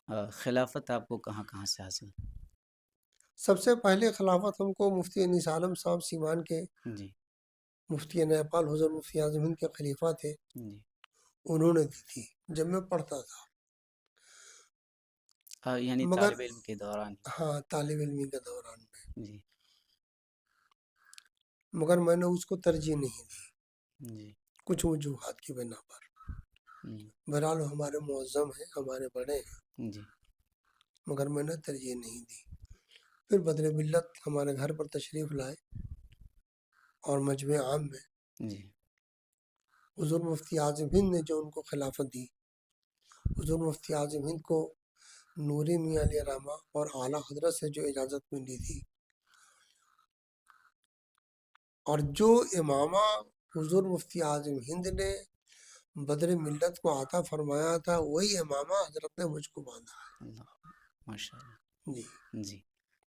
خلافت آپ کو کہاں کہاں سے حاصل؟ سب سے پہلے خلافت ہم کو مفتی انیس عالم صاحب سیوان کے، جی مفتی نیپال حضور مفتی اعظم ہند کے خلیفہ تھے، جی انہوں نے دی تھی جب میں پڑھتا تھا، یعنی مگر طالب علم کے دوران ہاں طالب علمی کے دوران میں، ہی؟ جی مگر میں نے اس کو ترجیح نہیں دی جی کچھ وجوہات کی بنا پر۔ جی بہرحال ہمارے معظم ہیں، ہمارے بڑے ہیں، جی مگر میں نے ترجیح نہیں دی۔ پھر بدر ملت ہمارے گھر پر تشریف لائے اور مجمع عام میں جی حضور مفتی اعظم ہند نے جو ان کو خلافت دی، حضور مفتی اعظم ہند کو نوری میاں علیہ رحمہ اور اعلیٰ حضرت سے جو اجازت ملی تھی، اور جو امامہ حضور مفتی اعظم ہند نے بدر ملت کو عطا فرمایا تھا، وہی امامہ حضرت نے مجھ کو باندھا اللہ، ماشاء اللہ۔ ہے۔ جی جی